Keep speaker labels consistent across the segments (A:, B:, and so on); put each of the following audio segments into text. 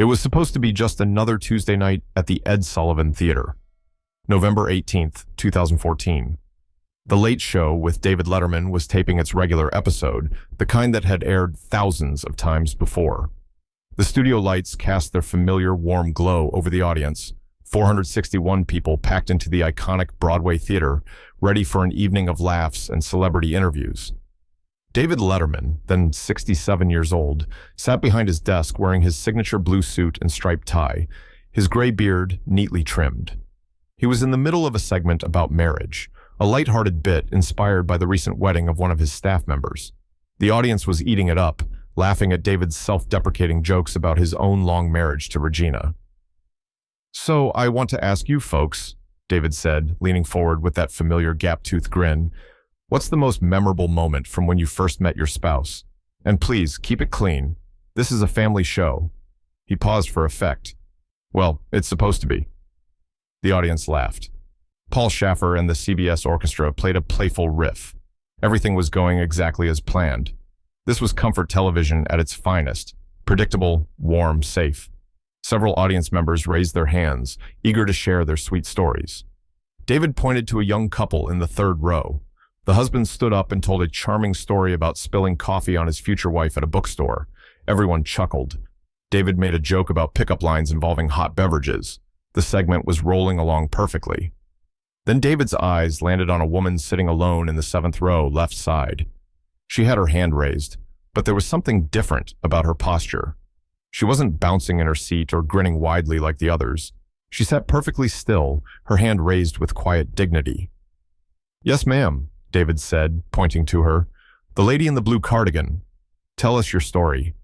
A: It was supposed to be just another Tuesday night at the Ed Sullivan Theater. November 18th, 2014. The Late Show with David Letterman was taping its regular episode, the kind that had aired thousands of times before. The studio lights cast their familiar warm glow over the audience. 461 people packed into the iconic Broadway theater, ready for an evening of laughs and celebrity interviews. David Letterman, then 67 years old, sat behind his desk wearing his signature blue suit and striped tie, his gray beard neatly trimmed. He was in the middle of a segment about marriage, a lighthearted bit inspired by the recent wedding of one of his staff members. The audience was eating it up, laughing at David's self-deprecating jokes about his own long marriage to Regina. "So I want to ask you folks," David said, leaning forward with that familiar gap-toothed grin, "what's the most memorable moment from when you first met your spouse? And please, keep it clean. This is a family show." He paused for effect. "Well, it's supposed to be." The audience laughed. Paul Schaffer and the CBS orchestra played a playful riff. Everything was going exactly as planned. This was comfort television at its finest, predictable, warm, safe. Several audience members raised their hands, eager to share their sweet stories. David pointed to a young couple in the third row. The husband stood up and told a charming story about spilling coffee on his future wife at a bookstore. Everyone chuckled. David made a joke about pickup lines involving hot beverages. The segment was rolling along perfectly. Then David's eyes landed on a woman sitting alone in the seventh row, left side. She had her hand raised, but there was something different about her posture. She wasn't bouncing in her seat or grinning widely like the others. She sat perfectly still, her hand raised with quiet dignity. "Yes, ma'am," David said, pointing to her. "The lady in the blue cardigan. Tell us your story."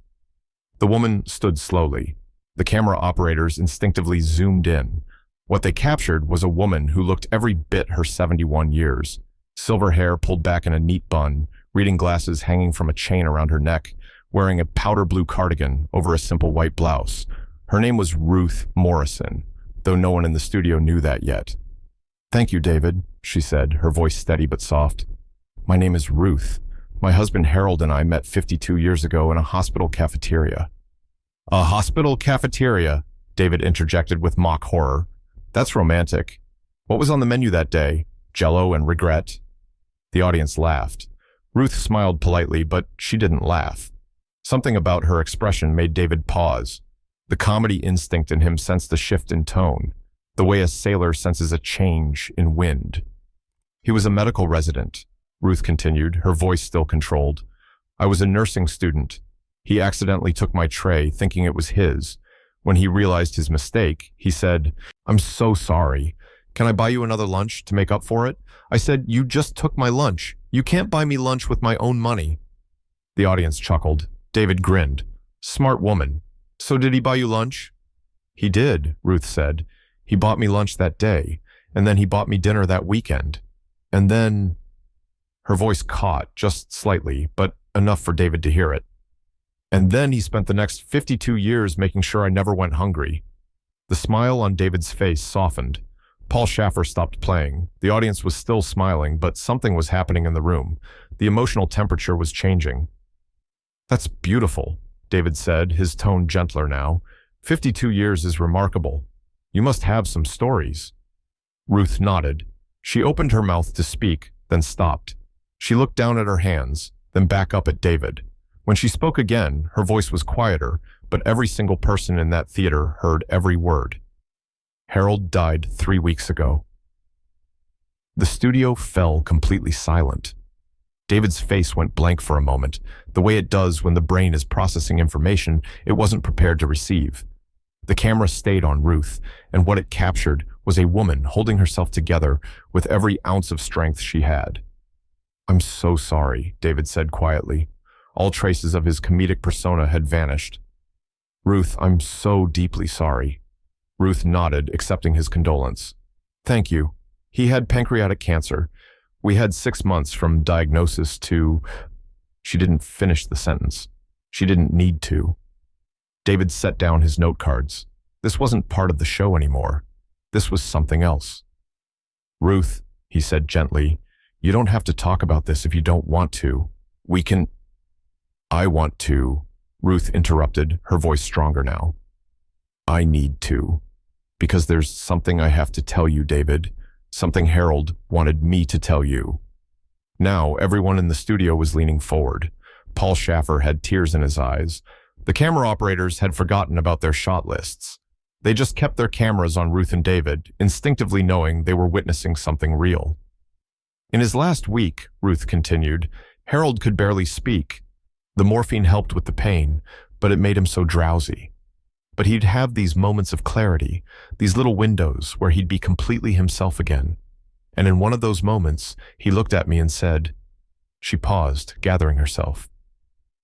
A: The woman stood slowly. The camera operators instinctively zoomed in. What they captured was a woman who looked every bit her 71 years. Silver hair pulled back in a neat bun, reading glasses hanging from a chain around her neck, wearing a powder blue cardigan over a simple white blouse. Her name was Ruth Morrison, though no one in the studio knew that yet. "Thank you, David," she said, her voice steady but soft. "My name is Ruth. My husband Harold and I met 52 years ago in a hospital cafeteria." "A hospital cafeteria," David interjected with mock horror. "That's romantic. What was on the menu that day? Jell-O and regret?" The audience laughed. Ruth smiled politely, but she didn't laugh. Something about her expression made David pause. The comedy instinct in him sensed a shift in tone, the way a sailor senses a change in wind. "He was a medical resident," Ruth continued, her voice still controlled. "I was a nursing student. He accidentally took my tray, thinking it was his. When he realized his mistake, he said, 'I'm so sorry. Can I buy you another lunch to make up for it?' I said, 'You just took my lunch. You can't buy me lunch with my own money.'" The audience chuckled. David grinned. "Smart woman. So did he buy you lunch?" "He did," Ruth said. "He bought me lunch that day, and then he bought me dinner that weekend. And then—" Her voice caught, just slightly, but enough for David to hear it. "And then he spent the next 52 years making sure I never went hungry." The smile on David's face softened. Paul Schaffer stopped playing. The audience was still smiling, but something was happening in the room. The emotional temperature was changing. "That's beautiful," David said, his tone gentler now. 52 years is remarkable. You must have some stories." Ruth nodded. She opened her mouth to speak, then stopped. She looked down at her hands, then back up at David. When she spoke again, her voice was quieter, but every single person in that theater heard every word. "Harold died 3 weeks ago." The studio fell completely silent. David's face went blank for a moment, the way it does when the brain is processing information it wasn't prepared to receive. The camera stayed on Ruth, and what it captured was a woman holding herself together with every ounce of strength she had. "I'm so sorry," David said quietly. All traces of his comedic persona had vanished. "Ruth, I'm so deeply sorry." Ruth nodded, accepting his condolence. "Thank you. He had pancreatic cancer. We had 6 months from diagnosis to—" She didn't finish the sentence. She didn't need to. David set down his note cards. This wasn't part of the show anymore. This was something else. "Ruth," he said gently, "you don't have to talk about this if you don't want to. We can—" "I want to," Ruth interrupted, her voice stronger now. I need to. Because there's something I have to tell you, David. Something Harold wanted me to tell you. Now, everyone in the studio was leaning forward. Paul Schaffer had tears in his eyes. The camera operators had forgotten about their shot lists. They just kept their cameras on Ruth and David, instinctively knowing they were witnessing something real. In his last week, Ruth continued, Harold could barely speak. The morphine helped with the pain, but it made him so drowsy. But he'd have these moments of clarity, these little windows where he'd be completely himself again. And in one of those moments, he looked at me and said, she paused, gathering herself.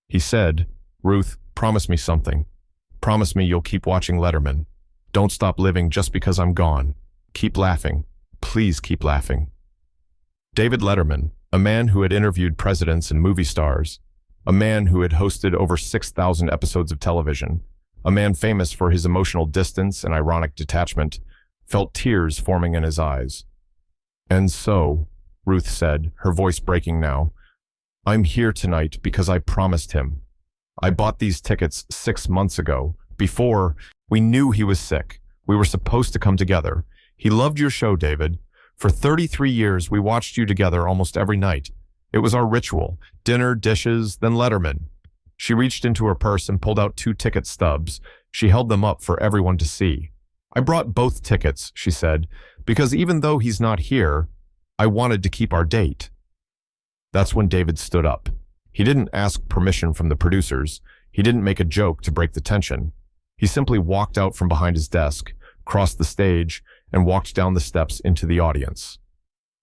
A: He said, Ruth, promise me something. Promise me you'll keep watching Letterman. Don't stop living just because I'm gone. Keep laughing. Please keep laughing. David Letterman, a man who had interviewed presidents and movie stars, a man who had hosted over 6,000 episodes of television, a man famous for his emotional distance and ironic detachment, felt tears forming in his eyes. And so, Ruth said, her voice breaking now, I'm here tonight because I promised him. I bought these tickets 6 months ago, before we knew he was sick. We were supposed to come together. He loved your show, David. For 33 years, we watched you together almost every night. It was our ritual, dinner, dishes, then Letterman. She reached into her purse and pulled out 2 ticket stubs. She held them up for everyone to see. I brought both tickets, she said, because even though he's not here, I wanted to keep our date. That's when David stood up. He didn't ask permission from the producers. He didn't make a joke to break the tension. He simply walked out from behind his desk, crossed the stage, and walked down the steps into the audience.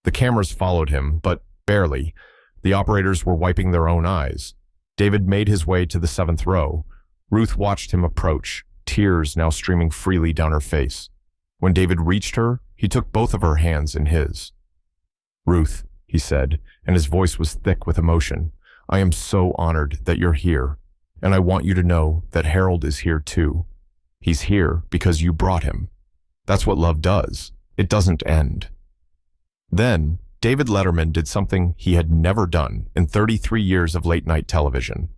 A: The cameras followed him, but barely. The operators were wiping their own eyes. David made his way to the 7th row. Ruth watched him approach, tears now streaming freely down her face. When David reached her, he took both of her hands in his. Ruth, he said, and his voice was thick with emotion, I am so honored that you're here, and I want you to know that Harold is here too. He's here because you brought him. That's what love does. It doesn't end. Then, David Letterman did something he had never done in 33 years of late-night television.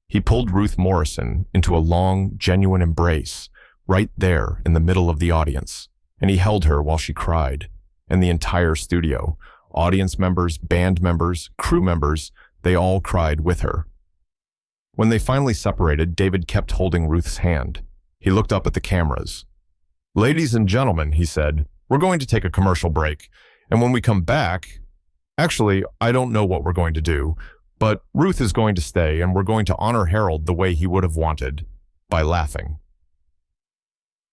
A: He pulled Ruth Morrison into a long, genuine embrace, right there in the middle of the audience, and he held her while she cried. And the entire studio, audience members, band members, crew members, they all cried with her. When they finally separated, David kept holding Ruth's hand. He looked up at the cameras. Ladies and gentlemen, he said, we're going to take a commercial break. And when we come back, actually, I don't know what we're going to do, but Ruth is going to stay and we're going to honor Harold the way he would have wanted, by laughing.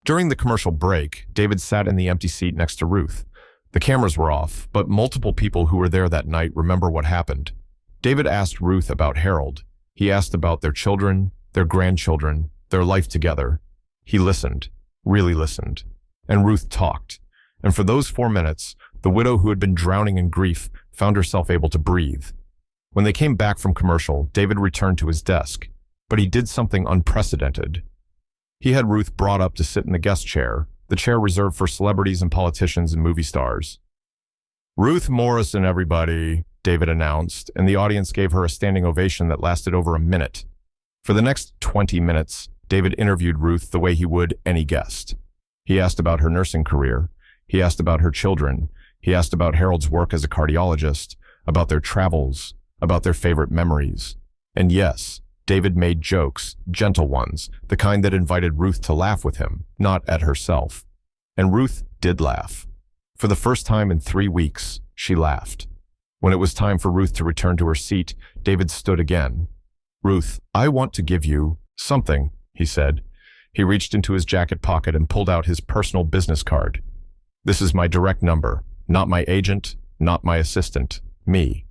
A: During the commercial break, David sat in the empty seat next to Ruth. The cameras were off, but multiple people who were there that night remember what happened. David asked Ruth about Harold. He asked about their children, their grandchildren, their life together. He listened, really listened, and Ruth talked. And for those 4 minutes, the widow who had been drowning in grief found herself able to breathe. When they came back from commercial, David returned to his desk, but he did something unprecedented. He had Ruth brought up to sit in the guest chair, the chair reserved for celebrities and politicians and movie stars. Ruth Morrison, everybody, David announced, and the audience gave her a standing ovation that lasted over a minute. For the next 20 minutes, David interviewed Ruth the way he would any guest. He asked about her nursing career. He asked about her children. He asked about Harold's work as a cardiologist, about their travels, about their favorite memories. And yes, David made jokes, gentle ones, the kind that invited Ruth to laugh with him, not at herself. And Ruth did laugh. For the first time in 3 weeks, she laughed. When it was time for Ruth to return to her seat, David stood again. Ruth, I want to give you something, he said. He reached into his jacket pocket and pulled out his personal business card. This is my direct number, not my agent, not my assistant, me.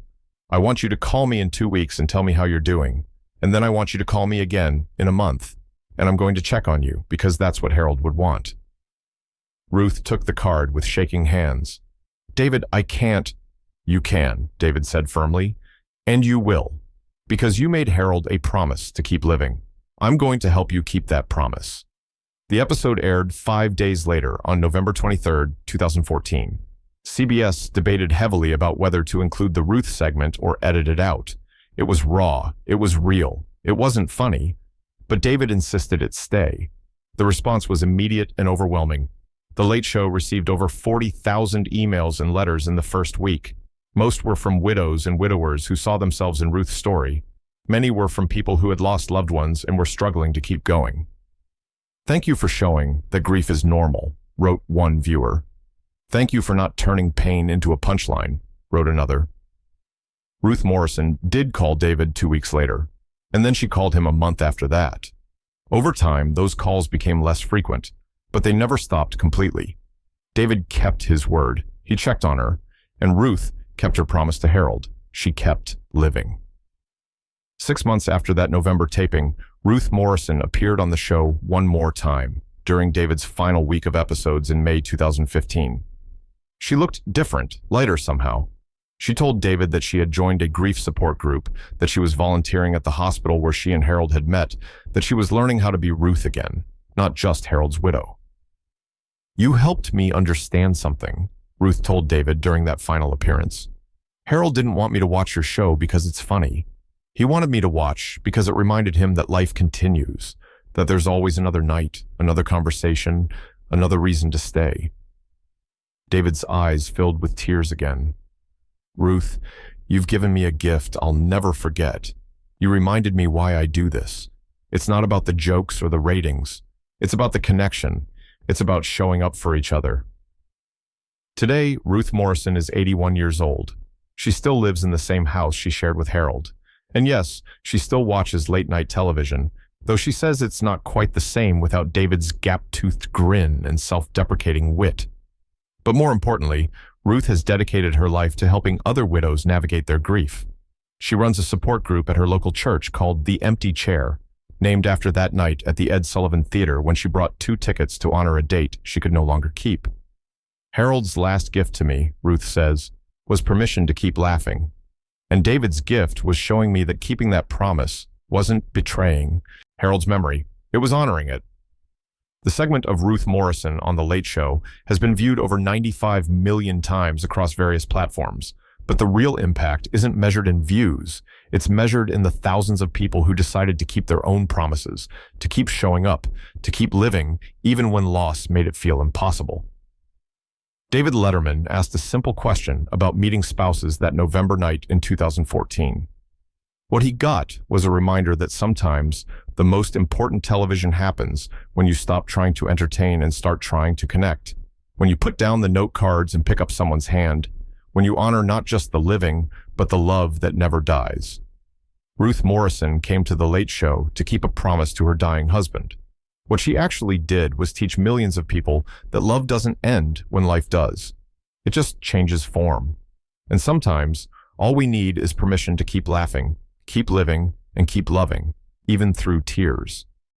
A: I want you to call me in 2 weeks and tell me how you're doing. And then I want you to call me again in a month. And I'm going to check on you because that's what Harold would want. Ruth took the card with shaking hands. David, I can't. You can, David said firmly. And you will. Because you made Harold a promise to keep living. I'm going to help you keep that promise. The episode aired 5 days later on November 23, 2014. CBS debated heavily about whether to include the Ruth segment or edit it out. It was raw. It was real. It wasn't funny. But David insisted it stay. The response was immediate and overwhelming. The Late Show received over 40,000 emails and letters in the first week. Most were from widows and widowers who saw themselves in Ruth's story. Many were from people who had lost loved ones and were struggling to keep going. "Thank you for showing that grief is normal," wrote one viewer. "Thank you for not turning pain into a punchline," wrote another. Ruth Morrison did call David 2 weeks later, and then she called him a month after that. Over time, those calls became less frequent, but they never stopped completely. David kept his word. He checked on her, and Ruth kept her promise to Harold. She kept living. 6 months after that November taping, Ruth Morrison appeared on the show one more time during David's final week of episodes in May 2015. She looked different, lighter somehow. She told David that she had joined a grief support group, that she was volunteering at the hospital where she and Harold had met, that she was learning how to be Ruth again, not just Harold's widow. "You helped me understand something," Ruth told David during that final appearance. "Harold didn't want me to watch your show because it's funny. He wanted me to watch because it reminded him that life continues, that there's always another night, another conversation, another reason to stay." David's eyes filled with tears again. "Ruth, you've given me a gift I'll never forget. You reminded me why I do this. It's not about the jokes or the ratings. It's about the connection. It's about showing up for each other." Today, Ruth Morrison is 81 years old. She still lives in the same house she shared with Harold. And yes, she still watches late-night television, though she says it's not quite the same without David's gap-toothed grin and self-deprecating wit. But more importantly, Ruth has dedicated her life to helping other widows navigate their grief. She runs a support group at her local church called The Empty Chair, named after that night at the Ed Sullivan Theater when she brought 2 tickets to honor a date she could no longer keep. "Harold's last gift to me," Ruth says, "was permission to keep laughing. And David's gift was showing me that keeping that promise wasn't betraying Harold's memory, it was honoring it." The segment of Ruth Morrison on The Late Show has been viewed over 95 million times across various platforms, but the real impact isn't measured in views. It's measured in the thousands of people who decided to keep their own promises, to keep showing up, to keep living, even when loss made it feel impossible. David Letterman asked a simple question about meeting spouses that November night in 2014. What he got was a reminder that sometimes the most important television happens when you stop trying to entertain and start trying to connect. When you put down the note cards and pick up someone's hand. When you honor not just the living, but the love that never dies. Ruth Morrison came to The Late Show to keep a promise to her dying husband. What she actually did was teach millions of people that love doesn't end when life does. It just changes form. And sometimes, all we need is permission to keep laughing, keep living, and keep loving, even through tears.